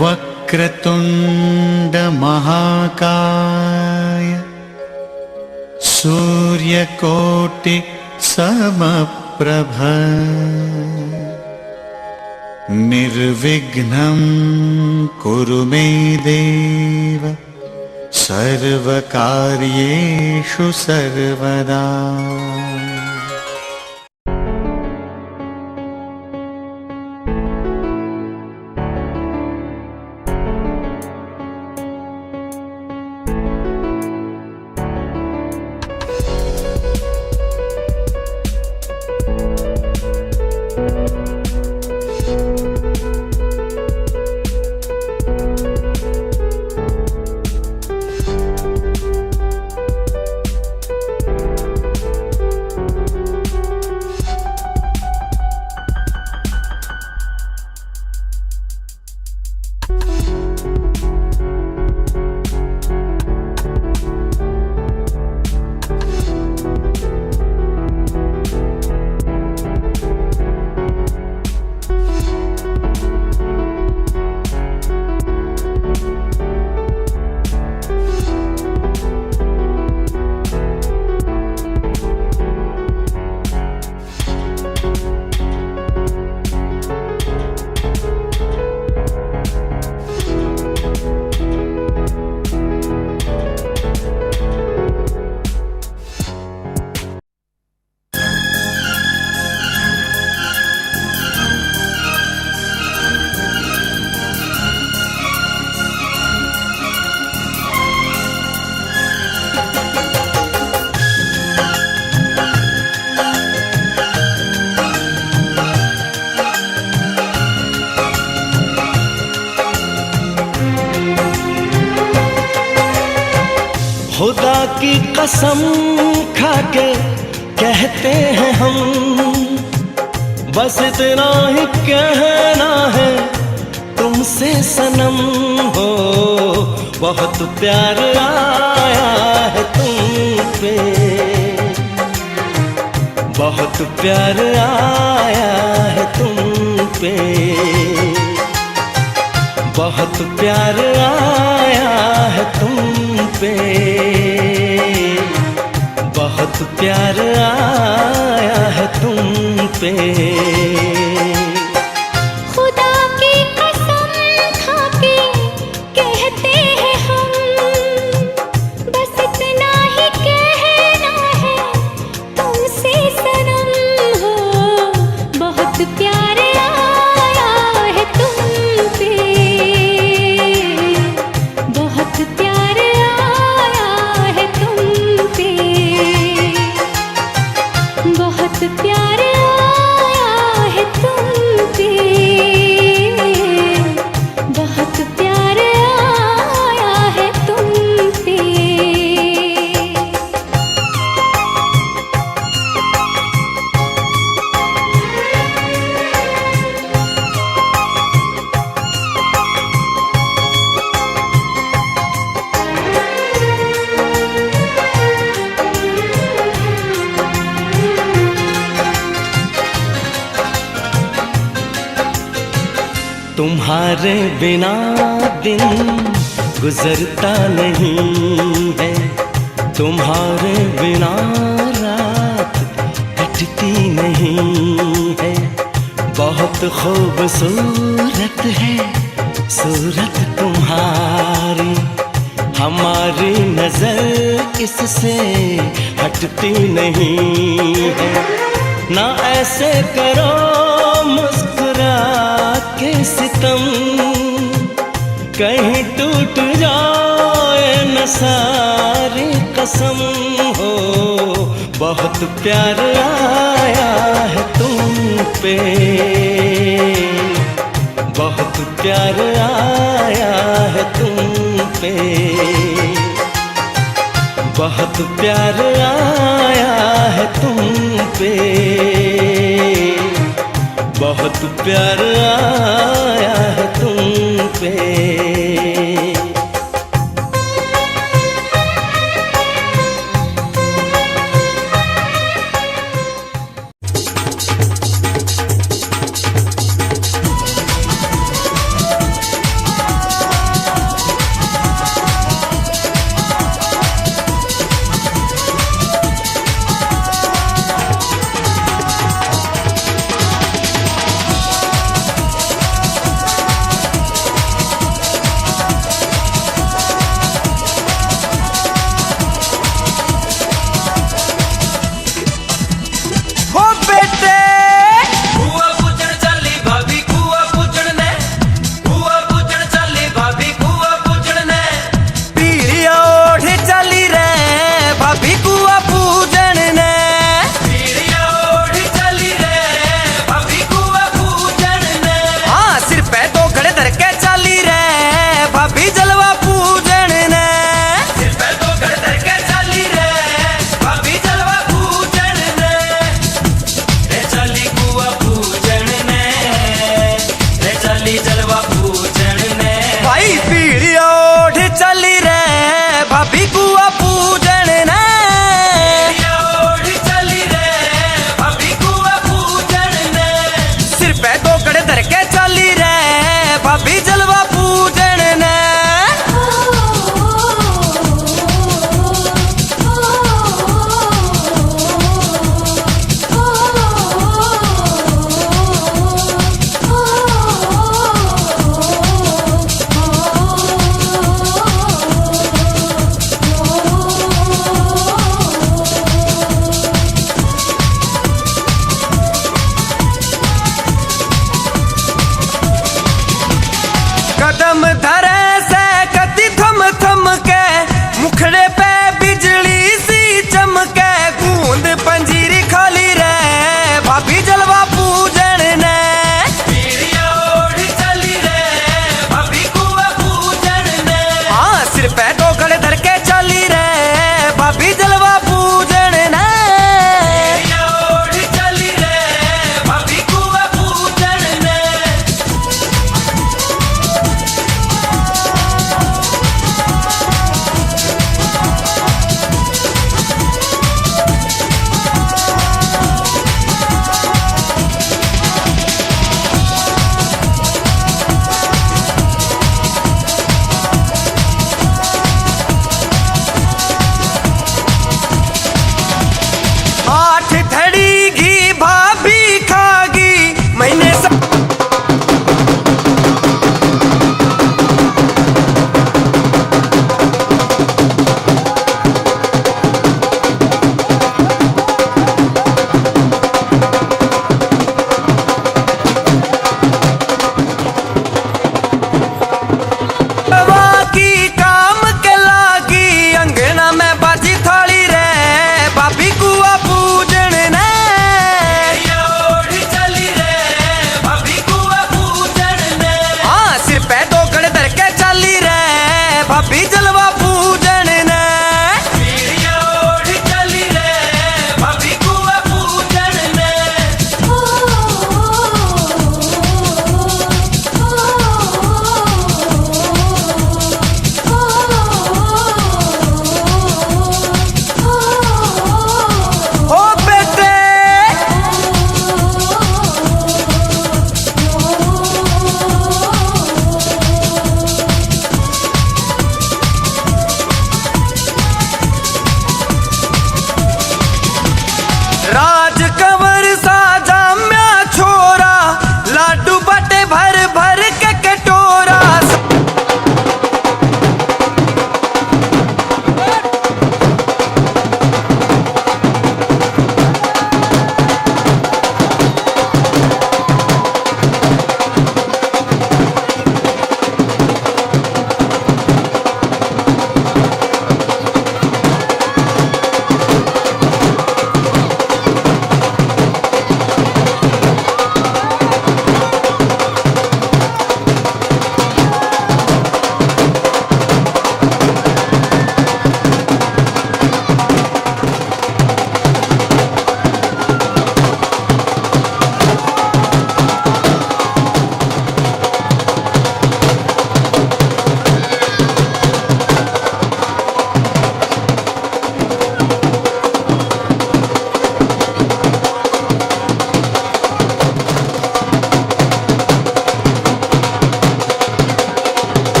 वक्रतुंड महाकाय सूर्यकोटि समप्रभ निर्विघ्नं कुरु मे देव सर्वकार्येषु सर्वदा। खुदा की कसम खाके कहते हैं हम, बस इतना ही कहना है तुमसे सनम हो। बहुत प्यार आया है तुम पे, बहुत प्यार आया है तुम पे, बहुत प्यार आया है तुम पे, बहुत प्यार आया है तुम पे। खुदा की कसम खाके कहते हैं हम, बस इतना ही कहना है तुमसे सनम हो। बहुत प्यार आया है तुम पे, बहुत प्यार आया है तुम पे, बहुत प्यार आया है तुम पे, बहुत प्यार आया है तुम पे। तुम्हारे बिना दिन गुजरता नहीं है, तुम्हारे बिना रात कटती नहीं है। बहुत खूबसूरत है सूरत तुम्हारी, हमारी नजर इससे हटती नहीं है। ना ऐसे करो मुस्कुरा के सितम, कहीं टूट जाए न सारी कसम हो। बहुत प्यार आया है तुम पे, बहुत प्यार आया है तुम पे, बहुत प्यार आया है तुम पे, बहुत प्यार आया है तुम पे।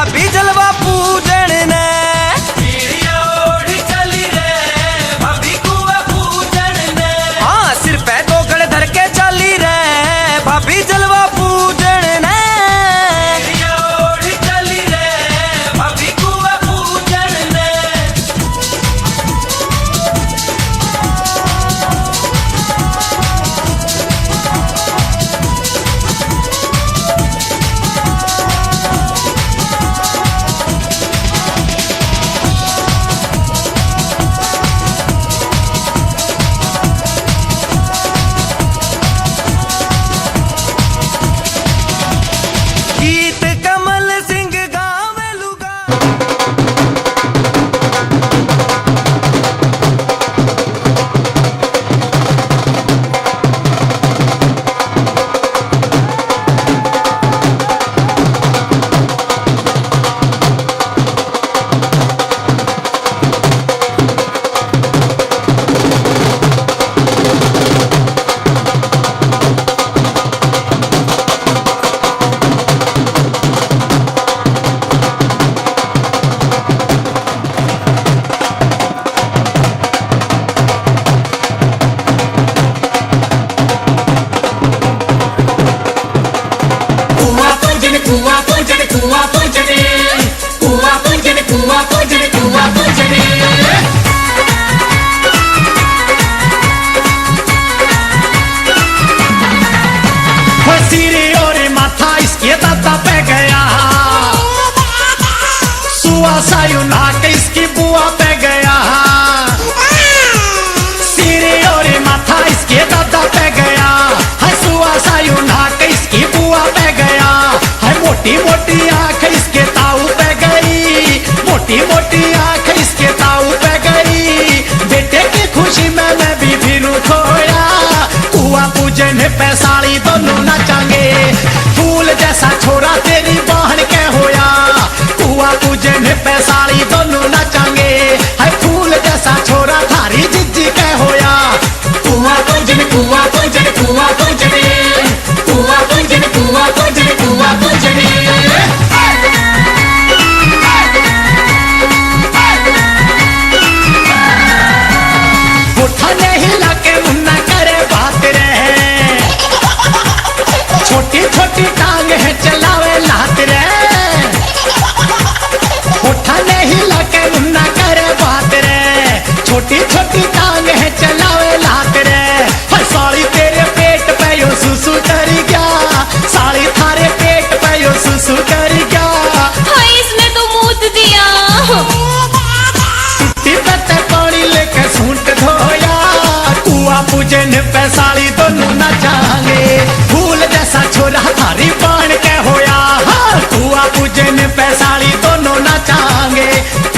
भाभी जलवा पूजन ने हाँ सिर पे गोगड़ धर के चली रे भाभी जलवा पूजन ने गीत कमल सिंह गावे लुगा सिरे और माथा इसके दादा पे गया सुआ सायु नाक इसकी बुआ पे गया सिरे और माथा इसके दादा पे गया है सुआ सायु नाक इसकी बुआ पे गया है मोटी मोटी आंख इसके ताऊ पे गई मोटी मोटी आंख इसके ताऊ पे गई बेटे की खुशी में मैं भी फिरूं खोया कुआ पूजन पे साड़ी दोनों नाचांगे फूल जैसा छोरा तेरी बहन के होया कुआ पूजन पे साड़ी दोनों नाचांगे है फूल जैसा छोरा थारी जिज्जी के होया कुआ पूजन कुआ पूजन कुआ पूजन कुआ पूजन कुआ पूजन कुआ पूजन उठा नहीं लाके मुन्ना करे बात रहे छोटी छोटी टांग है चलावे लात रे उठा नहीं लाके मुन्ना करे बात रे छोटी छोटी टांग है चलावे लात रे हर साड़ी तेरे पेट पे यो सुसु कर गया साड़ी थारे पेट पे यो सुसु कर गया हाय इसने तो मूत दिया टूटी पे पानी लेके सूंट धोया कुआ पूजन पे साड़ी दोनों नाचांगे फूल जैसा छोरा थारी बाण के होया हाँ कुआ पूजन पे साड़ी दोनों नाचांगे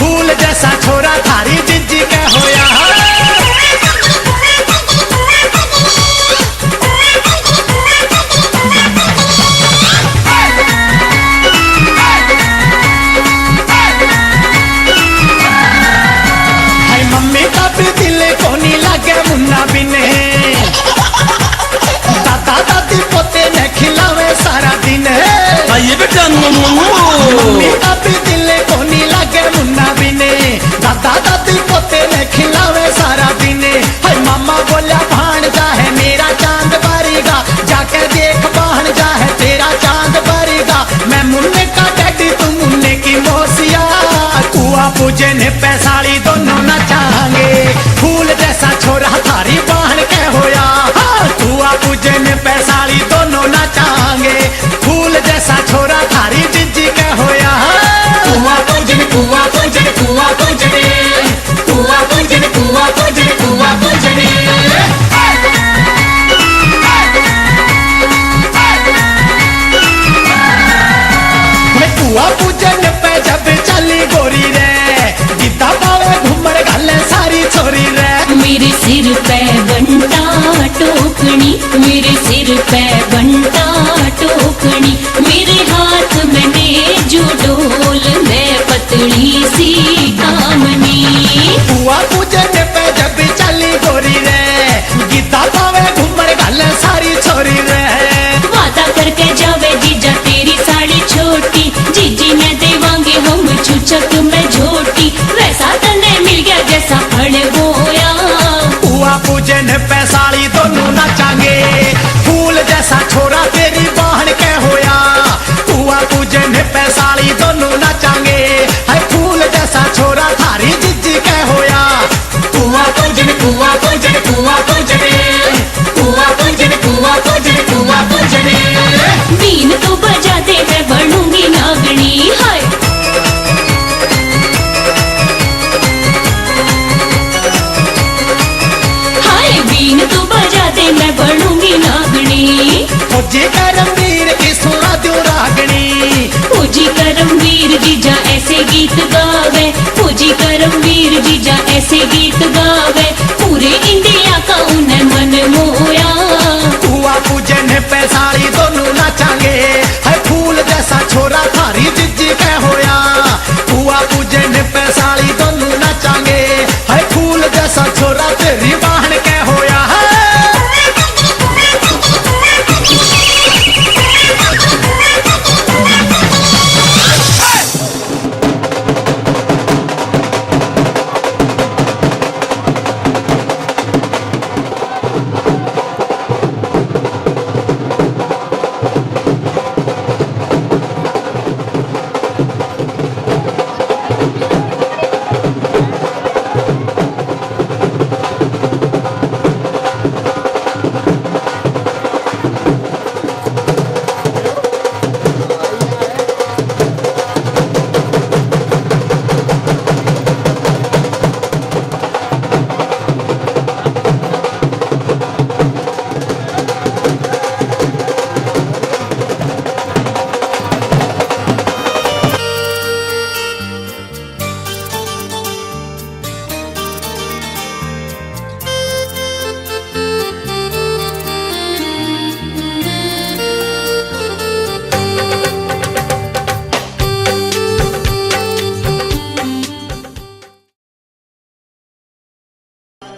फूल जैसा छोरा थारी जिज्जी के होया मम्मी का भी दिल को नहीं लगे मुन्ना बिने दादा दादी पोते ने खिलावे सारा दिन आइए बेटा मम्मी का भी दिल को नहीं लगे मुन्ना बिने दादा दादी पोते ने खिलावे सारा दिन हाय मामा बोला भांजा है मेरा चांद बारीगा जाके देख भांजा है तेरा चांद बारीगा मैं मुन्ने का डैडी तू मुन्ने की मौसिया कुआ पूजन पे साड़ी दोनों नाचांगे फूल जैसा छोरा थारी बहन के होया हाँ कुआ पूजन पे साड़ी दोनों नाचांगे फूल जैसा छोरा थारी जिज्जी के होया कुआ पूजन कुआ पूजन कुआ पूजन कुआ पूजन कुआ पूजन कुआ पूजन कुआ पूजन पे जब चली गोरी रे गीता पावे घूमर गले सारी छोरी रे मेरे सिर पे घंटा टोकनी मेरे सिर पे घंटा टोकनी मेरे हाथ में नेजू डोल मैं पतली सी कामनी कुआ पूजन पे जब चली गोरी रे गीता पावे घूमर गले सारी छोरी रे वादा करके जावे जीजा तेरी साड़ी छोटी जीजी मैं देवांगी ऐसे गीत गावे, फौजी करमवीर जीजा ऐसे गीत गावे, पूरे इंडिया का उन्हें मन मोया। हुआ पूजन पे साड़ी दोनों नाचांगे, है फूल जैसा छोरा थारी जिज्जी कह होया। हुआ पूजन पे साड़ी दोनों नाचांगे, है फूल जैसा छोरा तेरी बहन कह होया।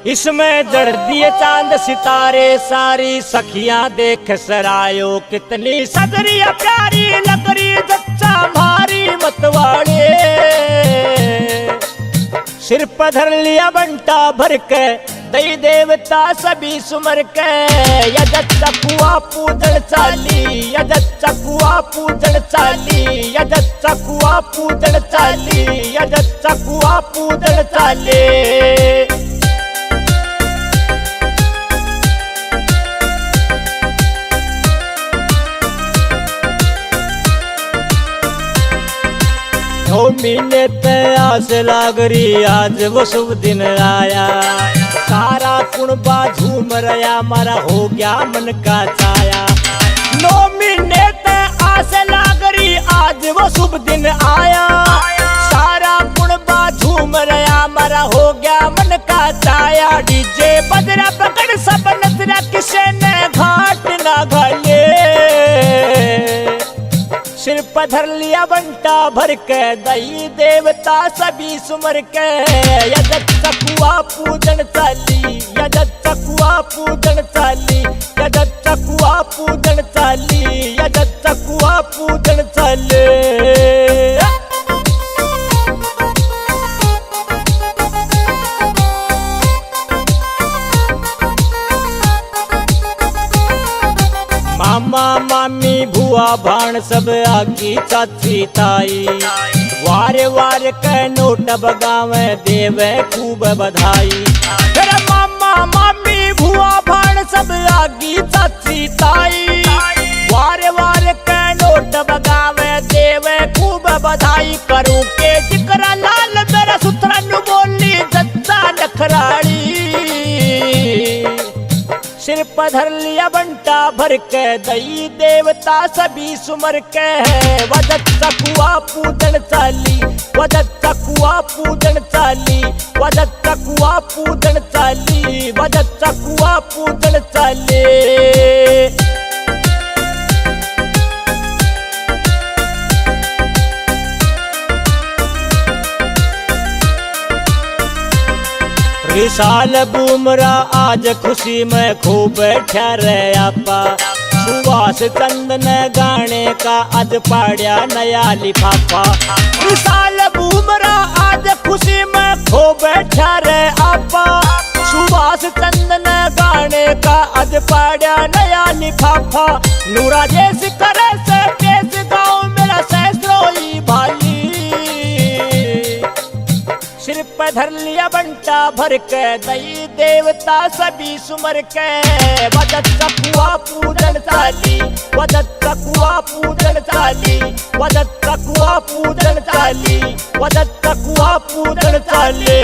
इसमें जड़ दिए चांद सितारे, सारी सखियां देख सरायो, कितनी सदरिया प्यारी लकड़ी जच्चा भारी मतवाड़े। सिर पर धर लिया बंटा भर के, दई देवता सभी सुमर के। यजत चकुआ पूजन चाली, यजत चकुआ पूजन चाली, यजत चकुआ पूजन चाली, यजत चकुआ पूजन चाली। दो महीने पे आस लाग रही, आज वो शुभ दिन आया। सारा कुणबा झूम रहा, मारा हो गया मन का छाया। 9 महीने पे आस लाग रही, आज वो शुभ दिन आया। सारा कुणबा झूम रहा, मारा हो गया मन का छाया। डीजे बजरा पकड़ सब नजरा, किसे ने घाट ना घाले। सिर पर धर लिया बंटा भर के, दई देवता सभी सुमर के। यजत चकुआ पूजन चाली, यजत चकुआ पूजन चाली, यजत चकुआ पूजन चाली, यजत चकुआ पूजन चाली। मामा मामी भुआ भाण सब आगी चाची ताई, वारे वारे के नोट बगावे देवे खूब बधाई। मेरा मामा मामी भुआ भाण सब आगी चाची ताई, वारे वारे के नोट बगावे देवे खूब बधाई। करूं के जिक्र लाल मेरा सुथरा नु बोली जच्चा नखराड़ी। सिर पर धर लिया बंटा भर के, दई देवता सभी सुमर के। वजत चकुआ पूजन चाली, वजत चकुआ पूजन चाली, वजत चकुआ पूजन चाली, वजत चकुआ पूजन चाली। विशाल बूमरा आज खुशी में खूब ठहरे आपा। सुभाष चंदन गाने का आज पाड़िया नया लिफाफा। विशाल बूमरा आज खुशी में खूब ठहरे आपा। सुभाष चंदन गाने का आज पाड़िया नया लिफाफा। नूरा जैसी करे से केस गाँव मेरा सहस्रोई भाली। सिर पर धर लिया बंटा भर के, दई देवता सभी सुमर के। वजत चकुआ पूजन चाली, वजत चकुआ पूजन चाली, वजत चकुआ पूजन चाली, वजत चकुआ पूजन चाली।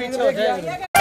पीछे हो जाएंगे।